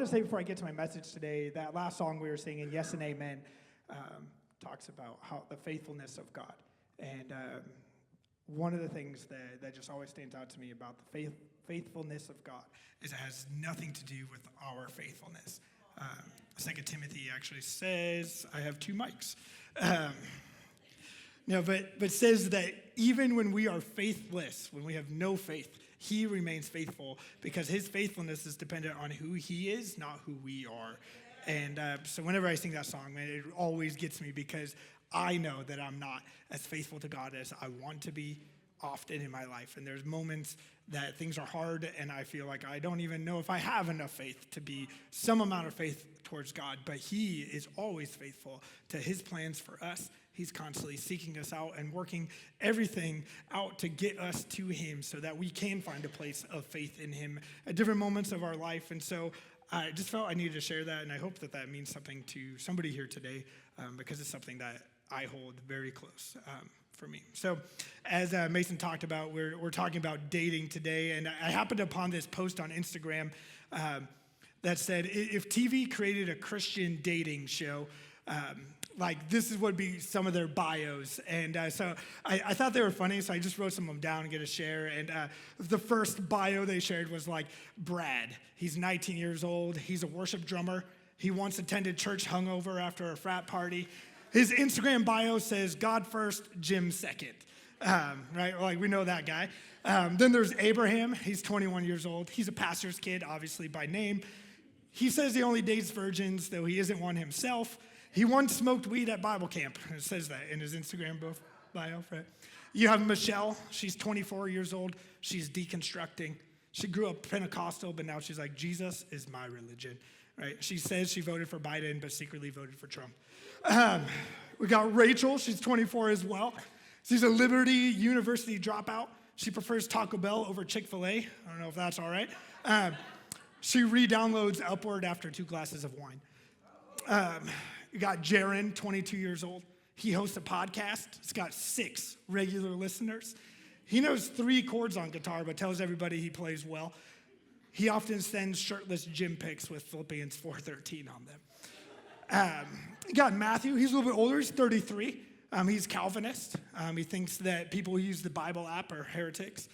to say before I get to my message today, that last song we were singing, Yes and Amen, talks about how the faithfulness of God. And one of the things that just always stands out to me about the faithfulness of God is it has nothing to do with our faithfulness. 2 Timothy actually says, I have two mics. But says that even when we are faithless, when we have no faith, he remains faithful because his faithfulness is dependent on who he is, not who we are. And so whenever I sing that song, man, it always gets me because I know that I'm not as faithful to God as I want to be often in my life. And there's moments that things are hard and I feel like I don't even know if I have enough faith to be some amount of faith towards God. But he is always faithful to his plans for us. He's constantly seeking us out and working everything out to get us to him so that we can find a place of faith in him at different moments of our life. And so I just felt I needed to share that, and I hope that that means something to somebody here today because it's something that I hold very close for me. So as Mason talked about, we're talking about dating today, and I happened upon this post on Instagram that said, if TV created a Christian dating show, like this is what would be some of their bios. And so I thought they were funny, so I just wrote some of them down and get a share. And the first bio they shared was like, Brad. He's 19 years old. He's a worship drummer. He once attended church hungover after a frat party. His Instagram bio says, God first, gym second. Right? Like we know that guy. Then there's Abraham. He's 21 years old. He's a pastor's kid, obviously by name. He says he only dates virgins, though he isn't one himself. He once smoked weed at Bible camp. It says that in his Instagram bio. Right? You have Michelle. She's 24 years old. She's deconstructing. She grew up Pentecostal, but now she's like, Jesus is my religion. Right? She says she voted for Biden, but secretly voted for Trump. We got Rachel. She's 24 as well. She's a Liberty University dropout. She prefers Taco Bell over Chick-fil-A. I don't know if that's all right. She re-downloads Upward after 2 glasses of wine. You got Jaron, 22 years old. He hosts a podcast. It's got 6 regular listeners. He knows 3 chords on guitar, but tells everybody he plays well. He often sends shirtless gym pics with Philippians 4:13 on them. You got Matthew. He's a little bit older. He's 33. He's Calvinist. He thinks that people who use the Bible app are heretics,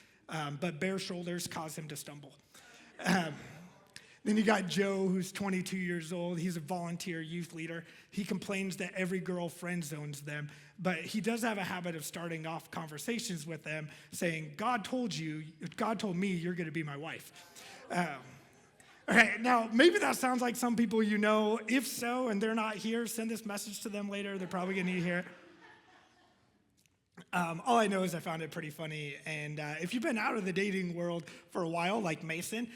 but bare shoulders cause him to stumble. Then you got Joe, who's 22 years old. He's a volunteer youth leader. He complains that every girl friend zones them, but he does have a habit of starting off conversations with them saying, God told me you're going to be my wife. All right, now, maybe that sounds like some people you know. If so, and they're not here, send this message to them later. They're probably going to need to hear it. All I know is I found it pretty funny, and if you've been out of the dating world for a while, like Mason,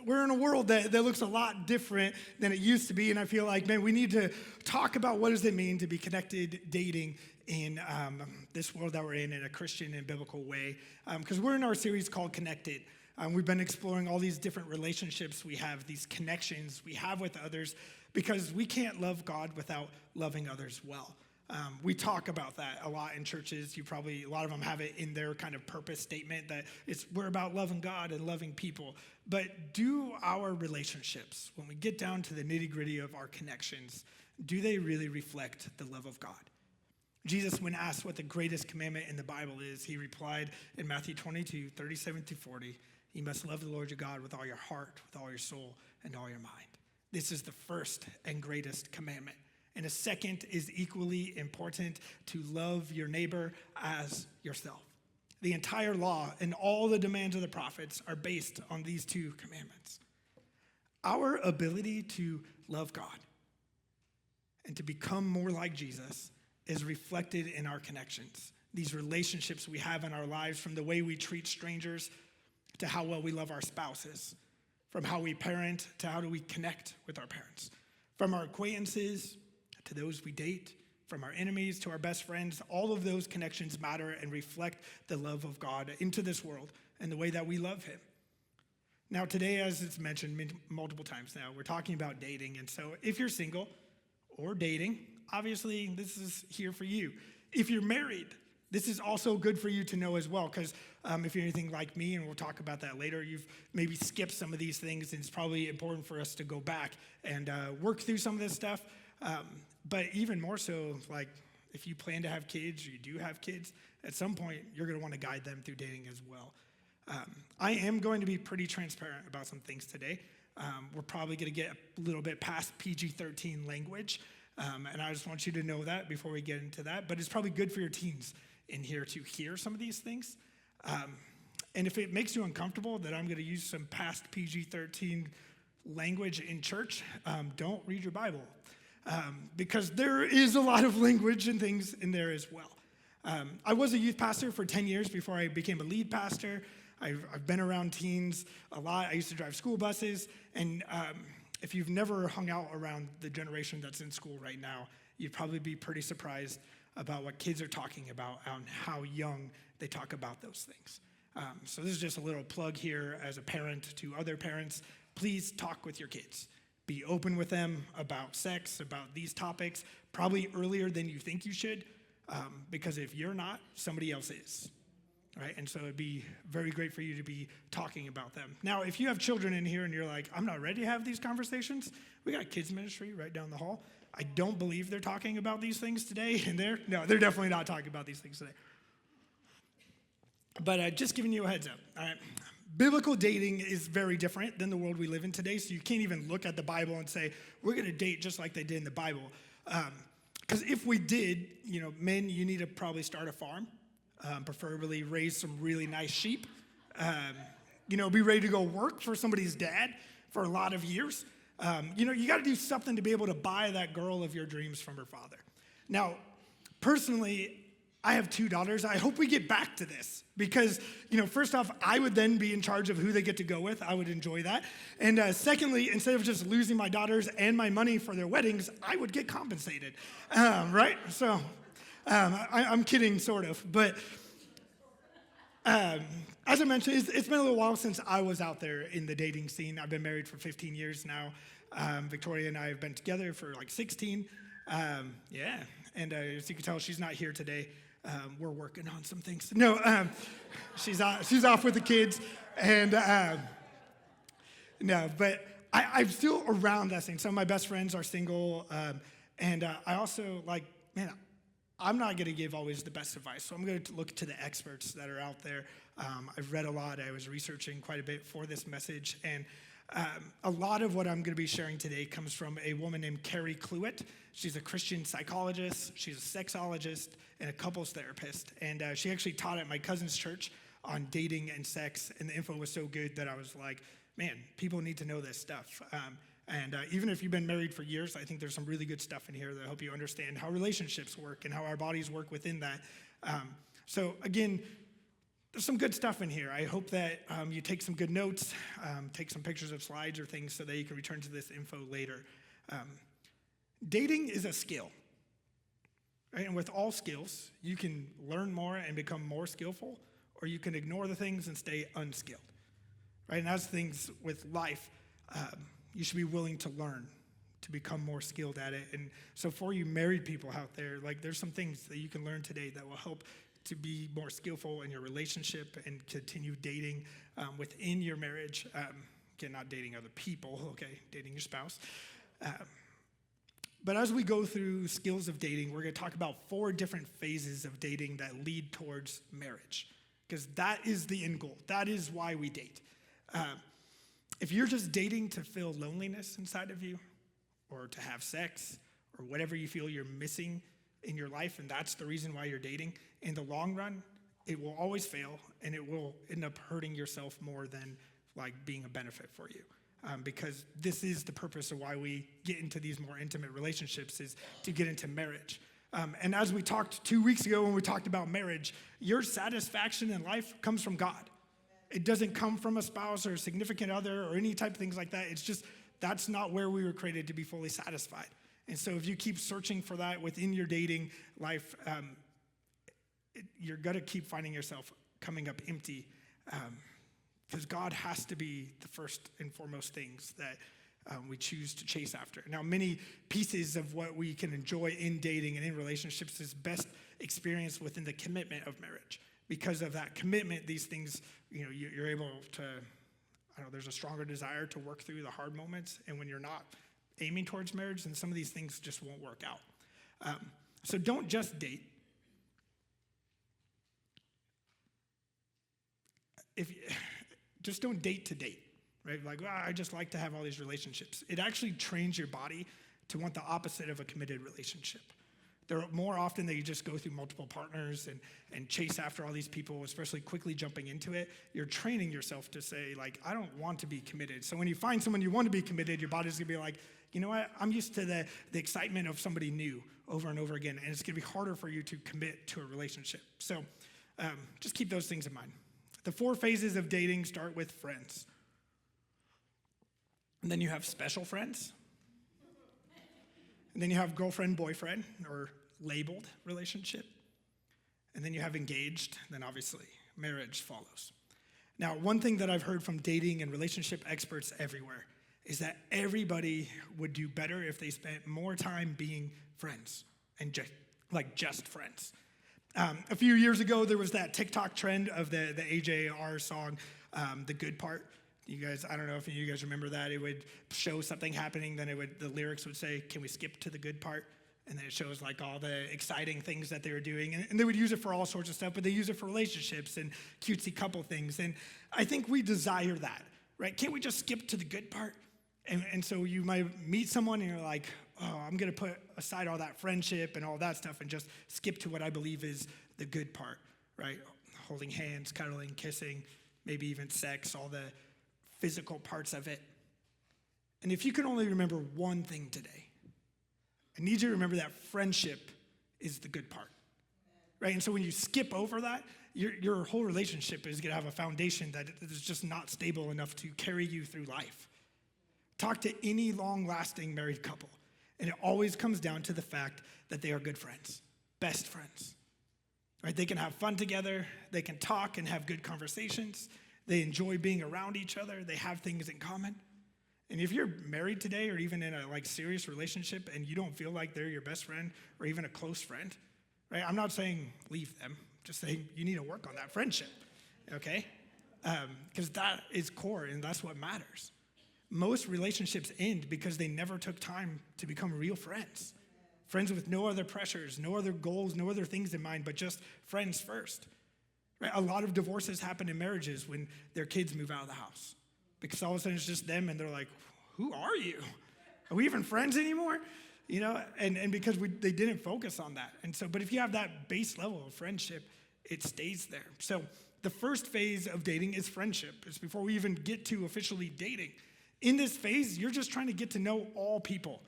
we're in a world that looks a lot different than it used to be, and I feel like, man, we need to talk about what does it mean to be connected dating in this world that we're in a Christian and biblical way, because we're in our series called Connected. We've been exploring all these different relationships we have, these connections we have with others, because we can't love God without loving others well. We talk about that a lot in churches. A lot of them have it in their kind of purpose statement that we're about loving God and loving people. But do our relationships, when we get down to the nitty-gritty of our connections, do they really reflect the love of God? Jesus, when asked what the greatest commandment in the Bible is, he replied in Matthew 22, 37-40, you must love the Lord your God with all your heart, with all your soul, and all your mind. This is the first and greatest commandment. And a second is equally important, to love your neighbor as yourself. The entire law and all the demands of the prophets are based on these 2 commandments. Our ability to love God and to become more like Jesus is reflected in our connections. These relationships we have in our lives, from the way we treat strangers to how well we love our spouses, from how we parent to how do we connect with our parents, from our acquaintances to those we date, from our enemies to our best friends. All of those connections matter and reflect the love of God into this world and the way that we love him. Now today, as it's mentioned multiple times now, we're talking about dating. And so if you're single or dating, obviously this is here for you. If you're married, This is also good for you to know as well, because if you're anything like me, and we'll talk about that later, you've maybe skipped some of these things, and it's probably important for us to go back and work through some of this stuff. But even more so, like, if you plan to have kids, or you do have kids, at some point, you're going to want to guide them through dating as well. I am going to be pretty transparent about some things today. We're probably going to get a little bit past PG-13 language, and I just want you to know that before we get into that. But it's probably good for your teens in here to hear some of these things. And if it makes you uncomfortable that I'm going to use some past PG-13 language in church, don't read your Bible, because there is a lot of language and things in there as well. I was a youth pastor for 10 years before I became a lead pastor. I've been around teens a lot. I used to drive school buses, and if you've never hung out around the generation that's in school right now, you'd probably be pretty surprised about what kids are talking about and how young they talk about those things. So this is just a little plug here as a parent to other parents. Please talk with your kids. Be open with them about sex, about these topics, probably earlier than you think you should, because if you're not, somebody else is. Right? And so it'd be very great for you to be talking about them. Now, if you have children in here and you're like, I'm not ready to have these conversations, we got kids ministry right down the hall. I don't believe they're talking about these things today. No, they're definitely not talking about these things today. But just giving you a heads up. All right. Biblical dating is very different than the world we live in today, so you can't even look at the Bible and say, we're going to date just like they did in the Bible. Because if we did, men, you need to probably start a farm. Preferably raise some really nice sheep, be ready to go work for somebody's dad for a lot of years. You got to do something to be able to buy that girl of your dreams from her father. Now, personally, I have 2 daughters. I hope we get back to this because, first off, I would then be in charge of who they get to go with. I would enjoy that. And secondly, instead of just losing my daughters and my money for their weddings, I would get compensated, right? So I'm kidding, sort of. But as I mentioned, it's been a little while since I was out there in the dating scene. I've been married for 15 years now. Victoria and I have been together for like 16. Yeah. And as you can tell, she's not here today. We're working on some things. No, she's off with the kids. And no, but I'm still around that scene. Some of my best friends are single. And I also I'm not going to give always the best advice, so I'm going to look to the experts that are out there. I've read a lot. I was researching quite a bit for this message, and a lot of what I'm going to be sharing today comes from a woman named Carrie Cluett. She's a Christian psychologist, she's a sexologist, and a couples therapist, and she actually taught at my cousin's church on dating and sex, and the info was so good that I was like, man, people need to know this stuff. And even if you've been married for years, I think there's some really good stuff in here that help you understand how relationships work and how our bodies work within that. So again, there's some good stuff in here. I hope that you take some good notes, take some pictures of slides or things so that you can return to this info later. Dating is a skill. Right? And with all skills, you can learn more and become more skillful, or you can ignore the things and stay unskilled. Right? And as things with life, you should be willing to learn, to become more skilled at it. And so for you married people out there, there's some things that you can learn today that will help to be more skillful in your relationship and continue dating within your marriage. Again, not dating other people, okay, dating your spouse. But as we go through skills of dating, we're going to talk about 4 different phases of dating that lead towards marriage, because that is the end goal. That is why we date. If you're just dating to fill loneliness inside of you, or to have sex, or whatever you feel you're missing in your life, and that's the reason why you're dating, in the long run, it will always fail, and it will end up hurting yourself more than being a benefit for you. Because this is the purpose of why we get into these more intimate relationships, is to get into marriage. And as we talked 2 weeks ago when we talked about marriage, your satisfaction in life comes from God. It doesn't come from a spouse or a significant other or any type of things like that. It's just, that's not where we were created to be fully satisfied. And so if you keep searching for that within your dating life, you're going to keep finding yourself coming up empty, because God has to be the first and foremost things that we choose to chase after. Now, many pieces of what we can enjoy in dating and in relationships is best experienced within the commitment of marriage. Because of that commitment, these things, you're able to, there's a stronger desire to work through the hard moments. And when you're not aiming towards marriage, then some of these things just won't work out. So don't just date. Just don't date to date. Right? Like, I just like to have all these relationships. It actually trains your body to want the opposite of a committed relationship. There are more often that you just go through multiple partners and chase after all these people, especially quickly jumping into it. You're training yourself to say, like, I don't want to be committed. So when you find someone you want to be committed, your body's going to be like, you know what? I'm used to the excitement of somebody new over and over again, and it's going to be harder for you to commit to a relationship. So just keep those things in mind. The 4 phases of dating start with friends. And then you have special friends. And then you have girlfriend, boyfriend, or labeled relationship. And then you have engaged. Then obviously marriage follows. Now, one thing that I've heard from dating and relationship experts everywhere is that everybody would do better if they spent more time being friends and just friends. A few years ago, there was that TikTok trend of the AJR song, The Good Part. You guys, I don't know if you guys remember that. It would show something happening, then the lyrics would say, can we skip to the good part? And then it shows like all the exciting things that they were doing. And they would use it for all sorts of stuff, but they use it for relationships and cutesy couple things. And I think we desire that, right? Can't we just skip to the good part? And so you might meet someone and you're like, oh, I'm going to put aside all that friendship and all that stuff and just skip to what I believe is the good part, right? Holding hands, cuddling, kissing, maybe even sex, all the physical parts of it. And if you can only remember one thing today, I need you to remember that friendship is the good part, right? And so when you skip over that, your whole relationship is going to have a foundation that is just not stable enough to carry you through life. Talk to any long-lasting married couple, and it always comes down to the fact that they are good friends, best friends, right? They can have fun together. They can talk and have good conversations. They enjoy being around each other. They have things in common. And if you're married today or even in a serious relationship and you don't feel like they're your best friend or even a close friend, right? I'm not saying leave them. Just saying you need to work on that friendship, okay? Because that is core and that's what matters. Most relationships end because they never took time to become real friends. Friends with no other pressures, no other goals, no other things in mind, but just friends first. Right? A lot of divorces happen in marriages when their kids move out of the house because all of a sudden it's just them and they're like, who are you? Are we even friends anymore? And because they didn't focus on that. And so, but if you have that base level of friendship, it stays there. So the first phase of dating is friendship. It's before we even get to officially dating. In this phase, you're just trying to get to know all people,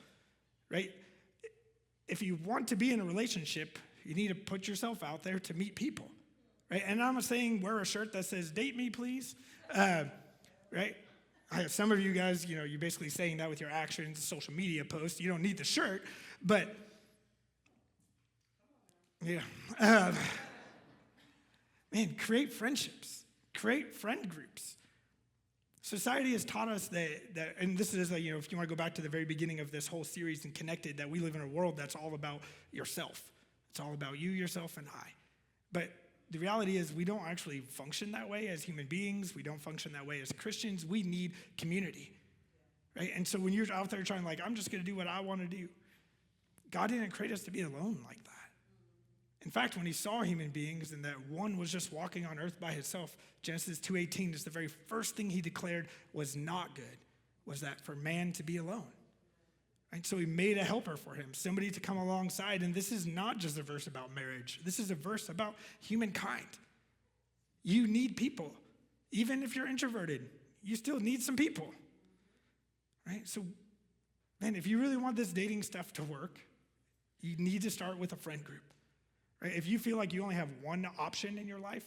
right? If you want to be in a relationship, you need to put yourself out there to meet people. Right? And I'm not saying wear a shirt that says, date me, please. Right? Some of you guys, you're basically saying that with your actions, social media posts. You don't need the shirt, but yeah. Man, create friendships. Create friend groups. Society has taught us that and this is, if you want to go back to the very beginning of this whole series and Connected, that we live in a world that's all about yourself. It's all about you, yourself, and I. But the reality is we don't actually function that way as human beings. We don't function that way as Christians. We need community, right? And so when you're out there trying I'm just going to do what I want to do, God didn't create us to be alone like that. In fact, when he saw human beings and that one was just walking on earth by himself, Genesis 2:18 is the very first thing he declared was not good, was that for man to be alone. Right? So he made a helper for him, somebody to come alongside. And this is not just a verse about marriage. This is a verse about humankind. You need people. Even if you're introverted, you still need some people. Right? So, man, if you really want this dating stuff to work, you need to start with a friend group. Right? If you feel like you only have one option in your life,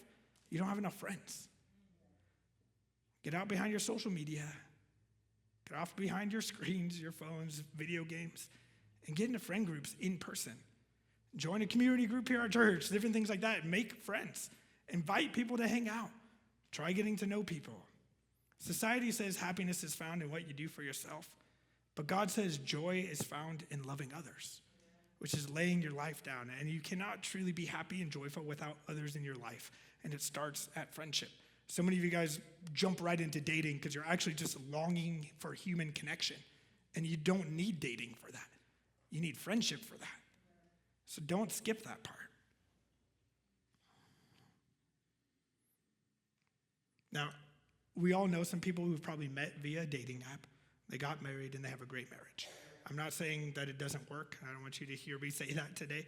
you don't have enough friends. Get out behind your social media. Get off behind your screens, your phones, video games, and get into friend groups in person. Join a community group here at church, different things like that. Make friends. Invite people to hang out. Try getting to know people. Society says happiness is found in what you do for yourself. But God says joy is found in loving others, which is laying your life down. And you cannot truly be happy and joyful without others in your life. And it starts at friendship. So many of you guys jump right into dating because you're actually just longing for human connection. And you don't need dating for that. You need friendship for that. So don't skip that part. Now, we all know some people who've probably met via a dating app. They got married and they have a great marriage. I'm not saying that it doesn't work. I don't want you to hear me say that today.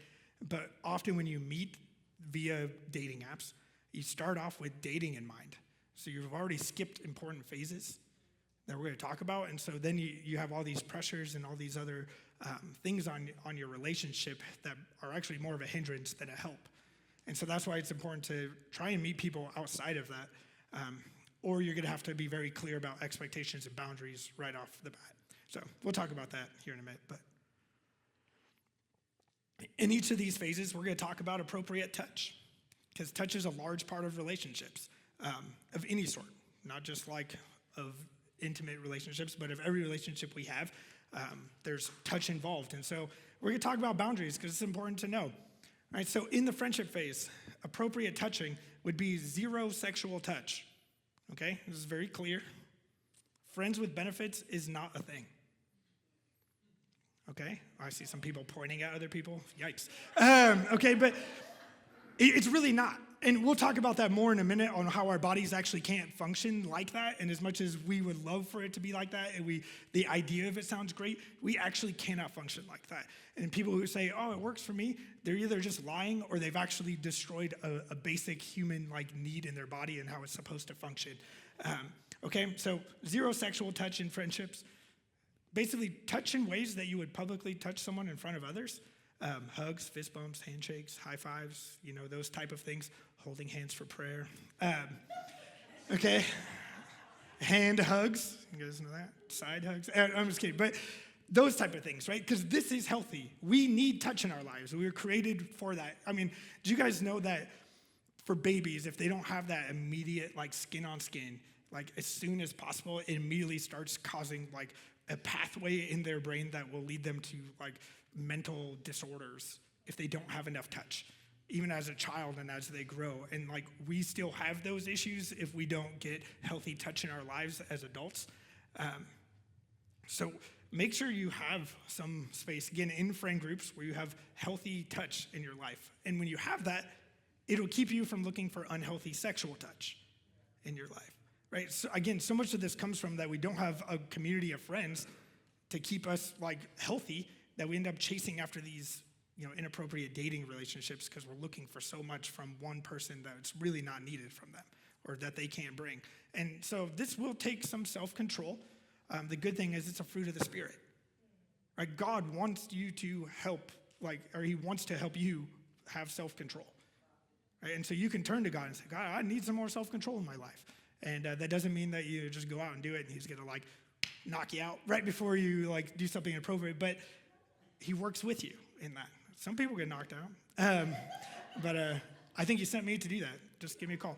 But often when you meet via dating apps, you start off with dating in mind. So you've already skipped important phases that we're going to talk about. And so then you have all these pressures and all these other things on your relationship that are actually more of a hindrance than a help. And so that's why it's important to try and meet people outside of that. Or you're going to have to be very clear about expectations and boundaries right off the bat. So we'll talk about that here in a minute. But in each of these phases, we're going to talk about appropriate touch, because touch is a large part of relationships of any sort, not just like of intimate relationships, but of every relationship we have, there's touch involved. And so we're going to talk about boundaries because it's important to know. All right, so in the friendship phase, appropriate touching would be zero sexual touch. Okay, this is very clear. Friends with benefits is not a thing. Okay, I see some people pointing at other people. Yikes. Okay, but it's really not. And we'll talk about that more in a minute on how our bodies actually can't function like that. And as much as we would love for it to be like that, and the idea of it sounds great, we actually cannot function like that. And people who say, oh, it works for me, they're either just lying or they've actually destroyed a basic human like need in their body and how it's supposed to function. Okay, so zero sexual touch in friendships. Basically, touch in ways that you would publicly touch someone in front of others. Hugs, fist bumps, handshakes, high fives, those type of things. Holding hands for prayer. Okay. Hand hugs. You guys know that? Side hugs. I'm just kidding. But those type of things, right? Because this is healthy. We need touch in our lives. We were created for that. I mean, do you guys know that for babies, if they don't have that immediate, like, skin on skin, like, as soon as possible, it immediately starts causing, like, a pathway in their brain that will lead them to, like, mental disorders if they don't have enough touch, even as a child and as they grow. And like, we still have those issues if we don't get healthy touch in our lives as adults. So make sure you have some space, again, in friend groups where you have healthy touch in your life. And when you have that, it'll keep you from looking for unhealthy sexual touch in your life, right? So again, so much of this comes from that we don't have a community of friends to keep us like healthy, that we end up chasing after these, inappropriate dating relationships because we're looking for so much from one person that's really not needed from them or that they can't bring. And so this will take some self-control. The good thing is it's a fruit of the Spirit, right? God wants you to help, or he wants to help you have self-control, right? And so you can turn to God and say, God, I need some more self-control in my life. And that doesn't mean that you just go out and do it and he's going to knock you out right before you do something inappropriate. But he works with you in that. Some people get knocked out. But I think you sent me to do that. Just give me a call.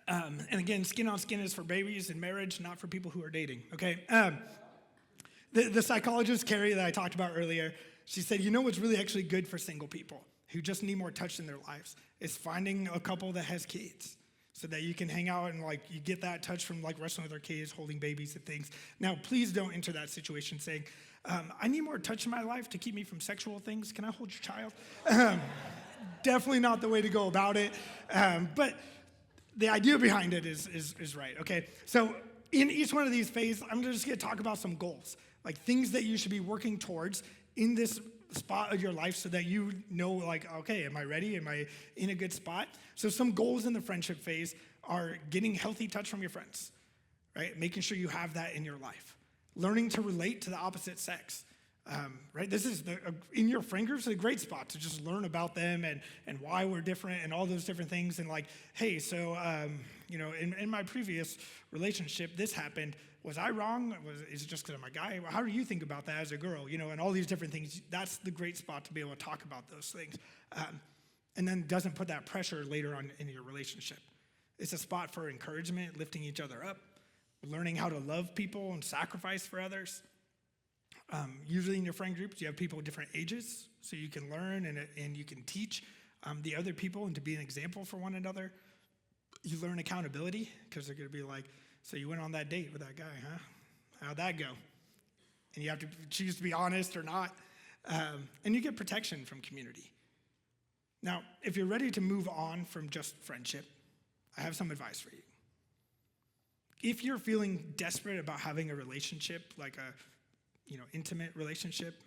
And again, skin on skin is for babies and marriage, not for people who are dating, okay? The psychologist, Carrie, that I talked about earlier, she said, what's really actually good for single people who just need more touch in their lives is finding a couple that has kids, so that you can hang out and you get that touch from wrestling with our kids, holding babies and things. Now, please don't enter that situation saying, I need more touch in my life to keep me from sexual things. Can I hold your child? Definitely not the way to go about it. But the idea behind it is right, okay? So in each one of these phases, I'm just going to talk about some goals, things that you should be working towards in this spot of your life so that you know, okay, am I ready? Am I in a good spot? So some goals in the friendship phase are getting healthy touch from your friends, right? Making sure you have that in your life. Learning to relate to the opposite sex, right? This is, in your friend groups, a great spot to just learn about them and why we're different and all those different things. And hey, so, in my previous relationship, this happened. Was I wrong? Is it just because I'm a guy? How do you think about that as a girl? And all these different things. That's the great spot to be able to talk about those things. And then doesn't put that pressure later on in your relationship. It's a spot for encouragement, lifting each other up, learning how to love people and sacrifice for others. Usually in your friend groups, you have people of different ages, so you can learn and you can teach the other people and to be an example for one another. You learn accountability, because they're going to be like, so you went on that date with that guy, huh? How'd that go? And you have to choose to be honest or not. And you get protection from community. Now, if you're ready to move on from just friendship, I have some advice for you. If you're feeling desperate about having a relationship, like a intimate relationship,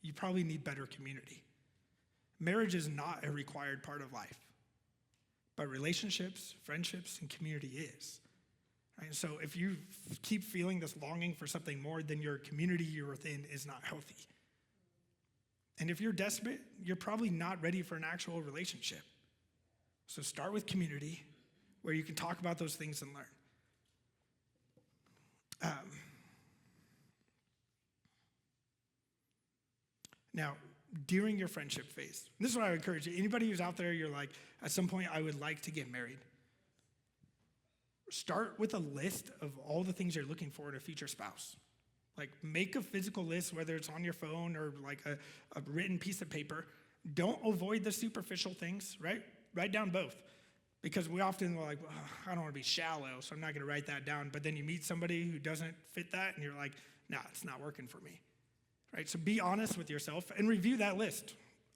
you probably need better community. Marriage is not a required part of life, but relationships, friendships, and community is. Right? So if you keep feeling this longing for something more, then your community you're within is not healthy. And if you're desperate, you're probably not ready for an actual relationship. So start with community, where you can talk about those things and learn. Now, during your friendship phase, this is what I would encourage you. Anybody who's out there, you're like, at some point, I would like to get married. Start with a list of all the things you're looking for in a future spouse. Like, make a physical list, whether it's on your phone or like a written piece of paper. Don't avoid the superficial things, right? Write down both. Because we often are like, I don't want to be shallow, so I'm not going to write that down. But then you meet somebody who doesn't fit that, and you're like, nah, it's not working for me. Right? So be honest with yourself and review that list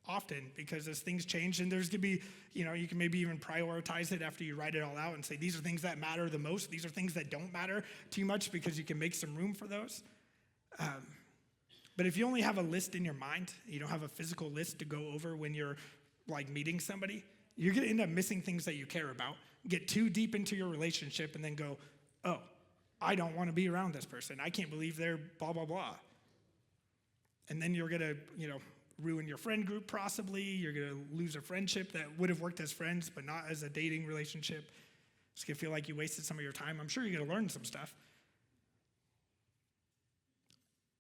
often, because as things change, and there's going to be, you can maybe even prioritize it after you write it all out and say, these are things that matter the most. These are things that don't matter too much, because you can make some room for those. But if you only have a list in your mind, you don't have a physical list to go over when you're like meeting somebody, you're going to end up missing things that you care about, get too deep into your relationship, and then go, oh, I don't want to be around this person. I can't believe they're blah, blah, blah. And then you're going to, ruin your friend group possibly. You're going to lose a friendship that would have worked as friends, but not as a dating relationship. It's going to feel like you wasted some of your time. I'm sure you're going to learn some stuff.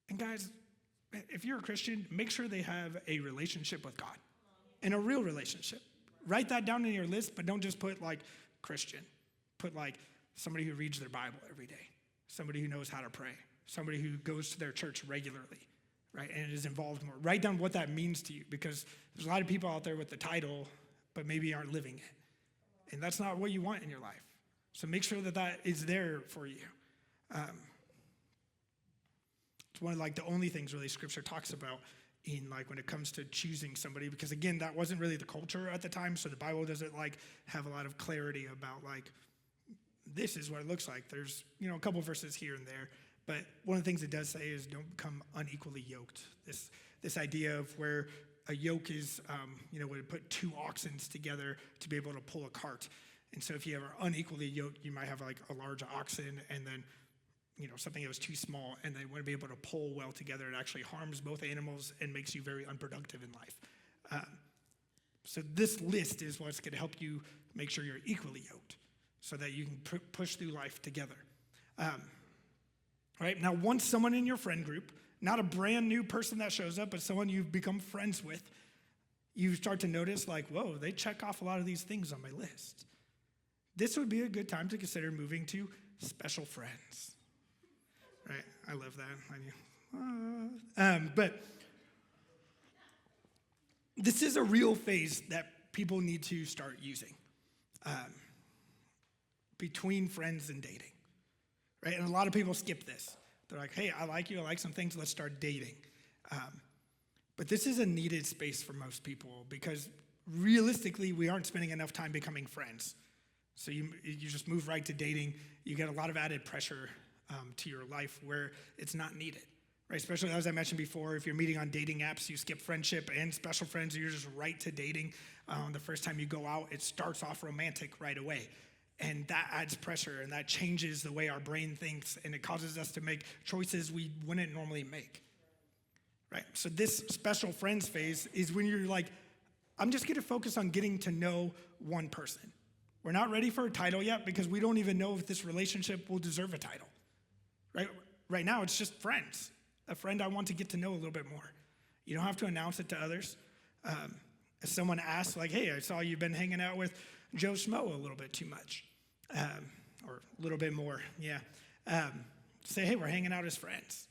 And guys, if you're a Christian, make sure they have a relationship with God, and a real relationship. Write that down in your list, but don't just put like Christian. Put like somebody who reads their Bible every day, somebody who knows how to pray, somebody who goes to their church regularly, right, and is involved more. Write down what that means to you, because there's a lot of people out there with the title, but maybe aren't living it. And that's not what you want in your life. So make sure that that is there for you. It's one of like the only things really Scripture talks about in like when it comes to choosing somebody, because again, that wasn't really the culture at the time, so the Bible doesn't like have a lot of clarity about like, this is what it looks like. There's, a couple verses here and there, but one of the things it does say is don't become unequally yoked. This idea of where a yoke is, would put two oxen together to be able to pull a cart. And so if you are unequally yoked, you might have like a large oxen and then something that was too small, and they wouldn't be able to pull well together. It actually harms both animals and makes you very unproductive in life. So this list is what's going to help you make sure you're equally yoked so that you can push through life together. Right? Now, once someone in your friend group, not a brand new person that shows up, but someone you've become friends with, you start to notice like, whoa, they check off a lot of these things on my list. This would be a good time to consider moving to special friends. Right? I love that. I knew. But this is a real phase that people need to start using between friends and dating. Right? And a lot of people skip this. They're like, hey, I like you, I like some things, let's start dating. But this is a needed space for most people, because realistically, we aren't spending enough time becoming friends. So you just move right to dating. You get a lot of added pressure to your life where it's not needed, right? Especially as I mentioned before, if you're meeting on dating apps, you skip friendship and special friends, you're just right to dating. The first time you go out, it starts off romantic right away. And that adds pressure, and that changes the way our brain thinks, and it causes us to make choices we wouldn't normally make, right? So this special friends phase is when you're like, I'm just gonna focus on getting to know one person. We're not ready for a title yet, because we don't even know if this relationship will deserve a title. Right now, it's just friends. A friend I want to get to know a little bit more. You don't have to announce it to others. If someone asks, like, hey, I saw you've been hanging out with Joe Schmo a little bit too much, or a little bit more, yeah. Say, hey, we're hanging out as friends.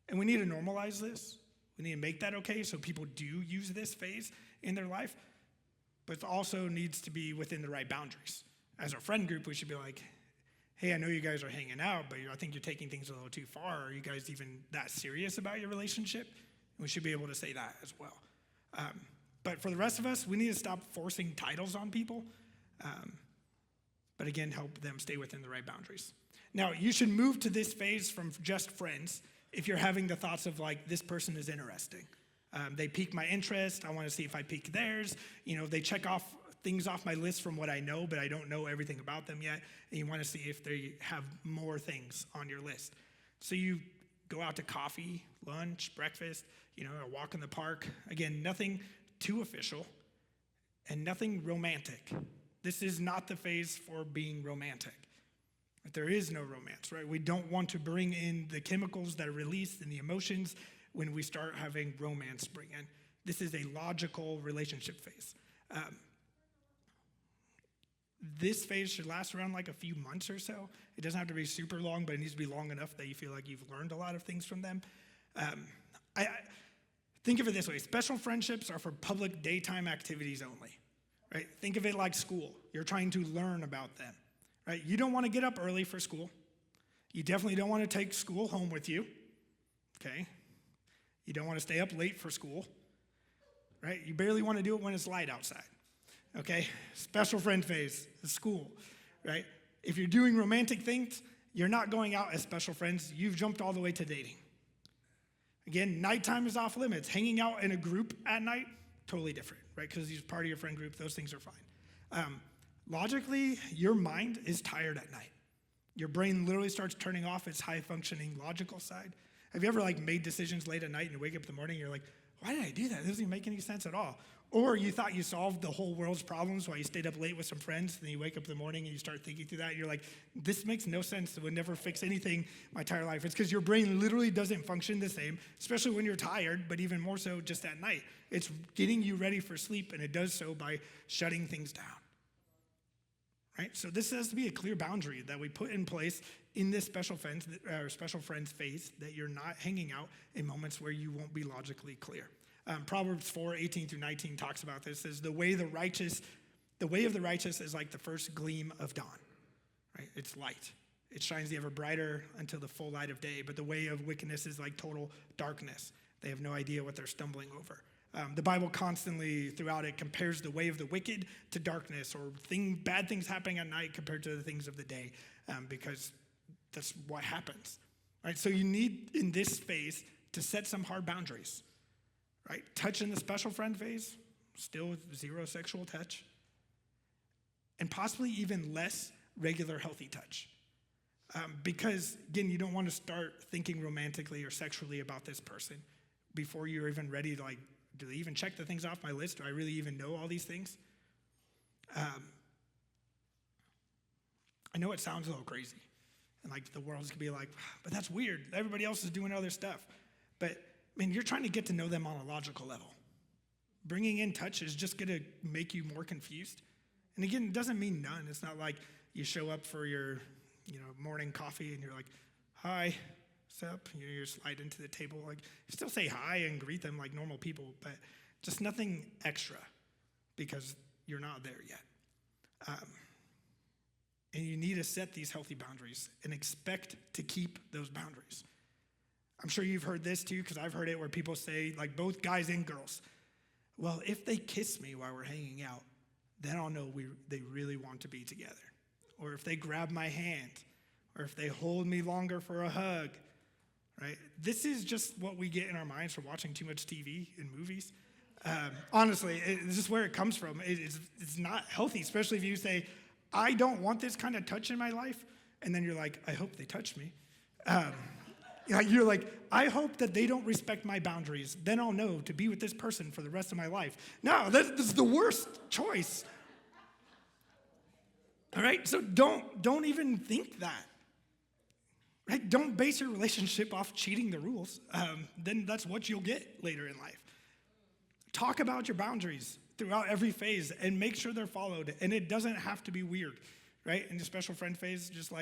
And we need to normalize this. We need to make that okay so people do use this phase in their life. But it also needs to be within the right boundaries. As a friend group, we should be like, hey, I know you guys are hanging out, but I think you're taking things a little too far. Are you guys even that serious about your relationship? And we should be able to say that as well. But for the rest of us, we need to stop forcing titles on people. But again, help them stay within the right boundaries. Now, you should move to this phase from just friends if you're having the thoughts of like, this person is interesting. They pique my interest. I want to see if I pique theirs. They check off things off my list from what I know, but I don't know everything about them yet. And you want to see if they have more things on your list. So you go out to coffee, lunch, breakfast, a walk in the park. Again, nothing too official and nothing romantic. This is not the phase for being romantic. There is no romance, right? We don't want to bring in the chemicals that are released and the emotions when we start having romance bring in. This is a logical relationship phase. This phase should last around like a few months or so. It doesn't have to be super long, but it needs to be long enough that you feel like you've learned a lot of things from them. I think of it this way. Special friendships are for public daytime activities only, right? Think of it like school. You're trying to learn about them, right? You don't want to get up early for school. You definitely don't want to take school home with you, okay? You don't want to stay up late for school, right? You barely want to do it when it's light outside, okay? Special friend phase, school, right? If you're doing romantic things, you're not going out as special friends. You've jumped all the way to dating. Again, nighttime is off limits. Hanging out in a group at night, totally different, right? Because you're part of your friend group, those things are fine. Logically, your mind is tired at night. Your brain literally starts turning off its high-functioning logical side. Have you ever made decisions late at night and you wake up in the morning and you're like, why did I do that? It doesn't even make any sense at all. Or you thought you solved the whole world's problems while you stayed up late with some friends, and then you wake up in the morning and you start thinking through that, and you're like, this makes no sense. It would never fix anything my entire life. It's because your brain literally doesn't function the same, especially when you're tired, but even more so just at night. It's getting you ready for sleep, and it does so by shutting things down. Right? So this has to be a clear boundary that we put in place in this special friends phase, that you're not hanging out in moments where you won't be logically clear. Proverbs 4:18-19 talks about this. It says, the way of the righteous is like the first gleam of dawn. Right? It's light. It shines the ever brighter until the full light of day. But the way of wickedness is like total darkness. They have no idea what they're stumbling over. The Bible constantly throughout it compares the way of the wicked to darkness, or bad things happening at night compared to the things of the day, because that's what happens. Right? So you need in this phase to set some hard boundaries. Right? Touch in the special friend phase, still zero sexual touch, and possibly even less regular healthy touch. Because again, you don't want to start thinking romantically or sexually about this person before you're even ready to do they even check the things off my list? Do I really even know all these things? I know it sounds a little crazy. And the world's gonna be like, but that's weird. Everybody else is doing other stuff. But you're trying to get to know them on a logical level. Bringing in touch is just gonna make you more confused. And again, it doesn't mean none. It's not like you show up for your morning coffee and you're like, hi. Up, you slide into the table, still say hi and greet them like normal people, but just nothing extra because you're not there yet. And you need to set these healthy boundaries and expect to keep those boundaries. I'm sure you've heard this too, because I've heard it where people say, both guys and girls, well, if they kiss me while we're hanging out, then I'll know they really want to be together. Or if they grab my hand, or if they hold me longer for a hug. Right? This is just what we get in our minds from watching too much TV and movies. Honestly, this is where it comes from. It's not healthy, especially if you say, I don't want this kind of touch in my life, and then you're like, I hope they touch me. You're like, I hope that they don't respect my boundaries. Then I'll know to be with this person for the rest of my life. No, this is the worst choice. All right? So don't even think that. Right? Don't base your relationship off cheating the rules. Then that's what you'll get later in life. Talk about your boundaries throughout every phase and make sure they're followed. And it doesn't have to be weird, right? In the special friend phase, just